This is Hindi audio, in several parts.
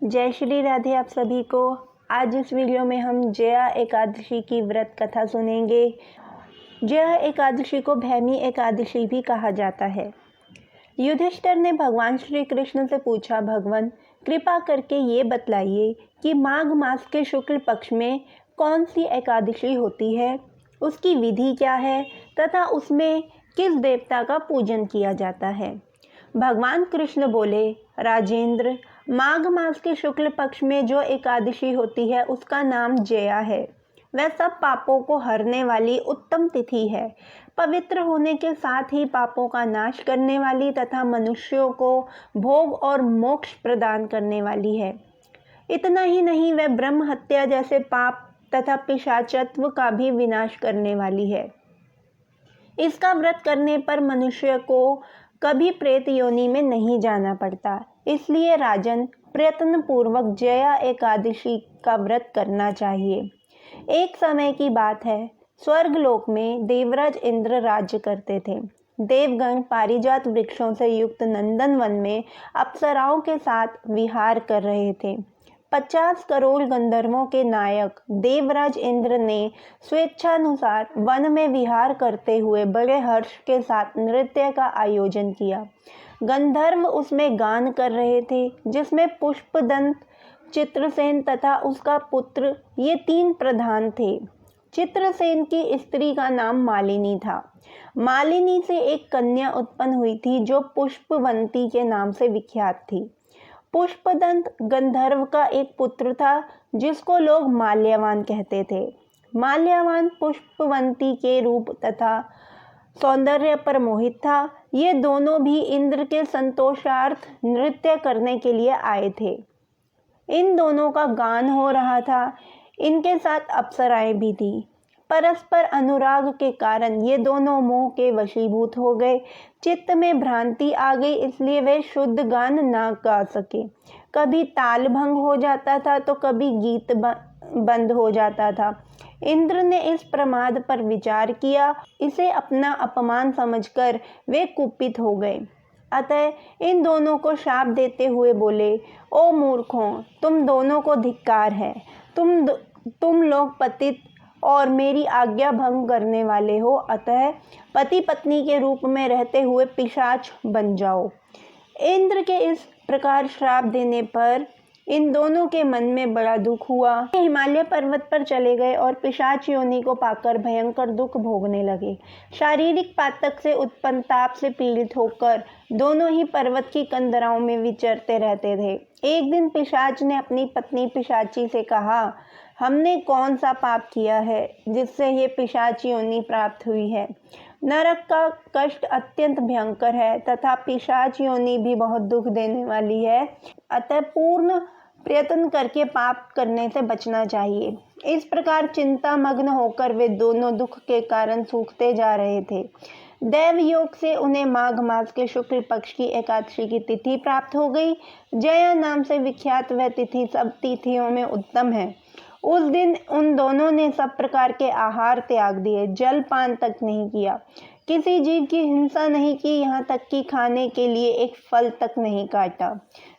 जय श्री राधे आप सभी को। आज इस वीडियो में हम जया एकादशी की व्रत कथा सुनेंगे। जया एकादशी को भैमी एकादशी भी कहा जाता है। युधिष्ठिर ने भगवान श्री कृष्ण से पूछा, भगवान कृपा करके ये बतलाइए कि माघ मास के शुक्ल पक्ष में कौन सी एकादशी होती है, उसकी विधि क्या है तथा उसमें किस देवता का पूजन किया जाता है। भगवान कृष्ण बोले, राजेंद्र, माघ मास के शुक्ल पक्ष में जो एकादशी होती है उसका नाम जया है। वह सब पापों को हरने वाली उत्तम तिथि है। पवित्र होने के साथ ही पापों का नाश करने वाली तथा मनुष्यों को भोग और मोक्ष प्रदान करने वाली है। इतना ही नहीं, वह ब्रह्म हत्या जैसे पाप तथा पिशाचत्व का भी विनाश करने वाली है। इसका व्रत करने पर मनुष्य को कभी प्रेत योनि में नहीं जाना पड़ता। इसलिए राजन, प्रयत्न पूर्वक जया एकादशी का व्रत करना चाहिए। एक समय की बात है, स्वर्गलोक में देवराज इंद्र राज्य करते थे। देवगण पारिजात वृक्षों से युक्त नंदन वन में अप्सराओं के साथ विहार कर रहे थे। 50 करोड़ गंधर्वों के नायक देवराज इंद्र ने स्वेच्छानुसार वन में विहार करते हुए बड़े हर्ष के साथ नृत्य का आयोजन किया। गंधर्व उसमें गान कर रहे थे, जिसमें पुष्पदंत, चित्रसेन तथा उसका पुत्र ये 3 प्रधान थे। चित्रसेन की स्त्री का नाम मालिनी था। मालिनी से एक कन्या उत्पन्न हुई थी जो पुष्पवंती के नाम से विख्यात थी। पुष्पदंत गंधर्व का एक पुत्र था जिसको लोग माल्यवान कहते थे। माल्यवान पुष्पवंती के रूप तथा सौंदर्य पर मोहित था। ये दोनों भी इंद्र के संतोषार्थ नृत्य करने के लिए आए थे। इन दोनों का गान हो रहा था। इनके साथ अप्सराएं भी थी। परस्पर अनुराग के कारण ये दोनों मोह के वशीभूत हो गए। चित्त में भ्रांति आ गई, इसलिए वे शुद्ध गान ना गा सके। कभी ताल भंग हो जाता था तो कभी गीत बंद हो जाता था। इंद्र ने इस प्रमाद पर विचार किया। इसे अपना अपमान समझकर वे कुपित हो गए। अतः इन दोनों को शाप देते हुए बोले, ओ मूर्खों, तुम दोनों को धिक्कार है। तुम लोग पतित और मेरी आज्ञा भंग करने वाले हो। अतः पति पत्नी के रूप में रहते हुए पिशाच बन जाओ। इंद्र के इस प्रकार श्राप देने पर इन दोनों के मन में बड़ा दुख हुआ। हिमालय पर्वत पर चले गए और पिशाच योनि को पाकर भयंकर दुख भोगने लगे। शारीरिक पातक से उत्पन्न ताप से पीड़ित होकर दोनों ही पर्वत की कंदराओं में विचरते रहते थे। एक दिन पिशाच ने अपनी पत्नी पिशाची से कहा, हमने कौन सा पाप किया है जिससे ये पिशाच योनि प्राप्त हुई है। नरक का कष्ट अत्यंत भयंकर है तथा पिशाच योनि भी बहुत दुख देने वाली है। अतः पूर्ण प्रयत्न करके पाप करने से बचना चाहिए। इस प्रकार चिंता मग्न होकर वे दोनों दुख के कारण सूखते जा रहे थे। दैव योग से उन्हें माघ मास के शुक्ल पक्ष की एकादशी की तिथि प्राप्त हो गई। जया नाम से विख्यात वह तिथि सब तिथियों में उत्तम है। उस दिन उन दोनों ने सब प्रकार के आहार त्याग दिए, जल पान तक नहीं किया, किसी जीव की हिंसा नहीं की, यहाँ तक कि खाने के लिए एक फल तक नहीं काटा।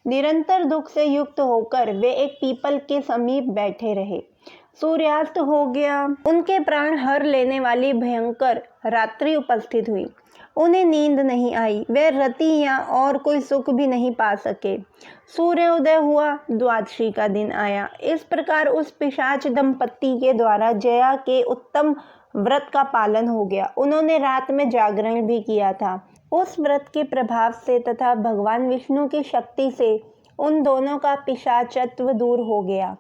निरंतर दुख से युक्त होकर वे एक पीपल के समीप बैठे रहे। सूर्यास्त हो गया। उनके प्राण हर लेने वाली भयंकर रात्रि उपस्थित हुई। उन्हें नींद नहीं आई। वे रति या और कोई सुख भी नहीं पा सके। सूर्योदय हुआ, द्वादशी का दिन आया। इस प्रकार उस पिशाच दंपत्ति के द्वारा जया के उत्तम व्रत का पालन हो गया। उन्होंने रात में जागरण भी किया था। उस व्रत के प्रभाव से तथा भगवान विष्णु की शक्ति से उन दोनों का पिशाचत्व दूर हो गया।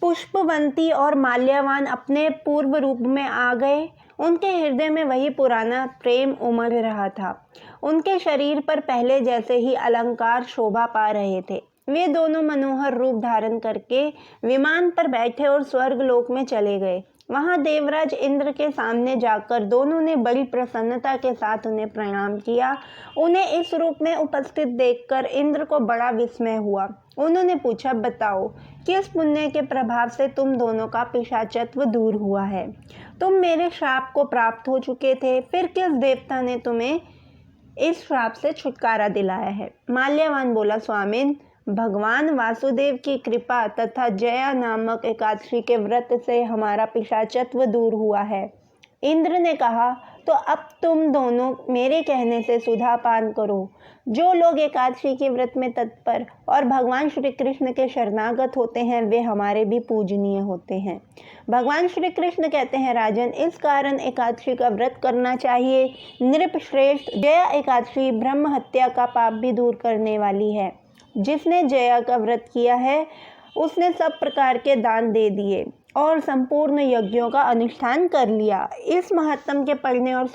पुष्पवंती और माल्यवान अपने पूर्व रूप में आ गए। उनके हृदय में वही पुराना प्रेम उमड़ रहा था। उनके शरीर पर पहले जैसे ही अलंकार शोभा पा रहे थे। वे दोनों मनोहर रूप धारण करके विमान पर बैठे और स्वर्गलोक में चले गए। वहां देवराज इंद्र के सामने जाकर दोनों ने बड़ी प्रसन्नता के साथ उन्हें प्रणाम किया। उन्हें इस रूप में उपस्थित देखकर इंद्र को बड़ा विस्मय हुआ। उन्होंने पूछा, बताओ, किस पुण्य के प्रभाव से तुम दोनों का पिशाचत्व दूर हुआ है? तुम मेरे श्राप को प्राप्त हो चुके थे, फिर किस देवता ने तुम्हें इस श्राप से छुटकारा दिलाया है? माल्यवान बोला, स्वामिन, भगवान वासुदेव की कृपा तथा जया नामक एकादशी के व्रत से हमारा पिशाचत्व दूर हुआ है। इंद्र ने कहा, तो अब तुम दोनों मेरे कहने से सुधा पान करो। जो लोग एकादशी के व्रत में तत्पर और भगवान श्री कृष्ण के शरणागत होते हैं वे हमारे भी पूजनीय होते हैं। भगवान श्री कृष्ण कहते हैं, राजन, इस कारण एकादशी का व्रत करना चाहिए। नृपश्रेष्ठ, जया एकादशी ब्रह्म हत्या का पाप भी दूर करने वाली है। जिसने जया का व्रत किया है उसने सब प्रकार के दान दे दिए और संपूर्ण यज्ञों का अनुष्ठान कर लिया। इस महात्म के पढ़ने और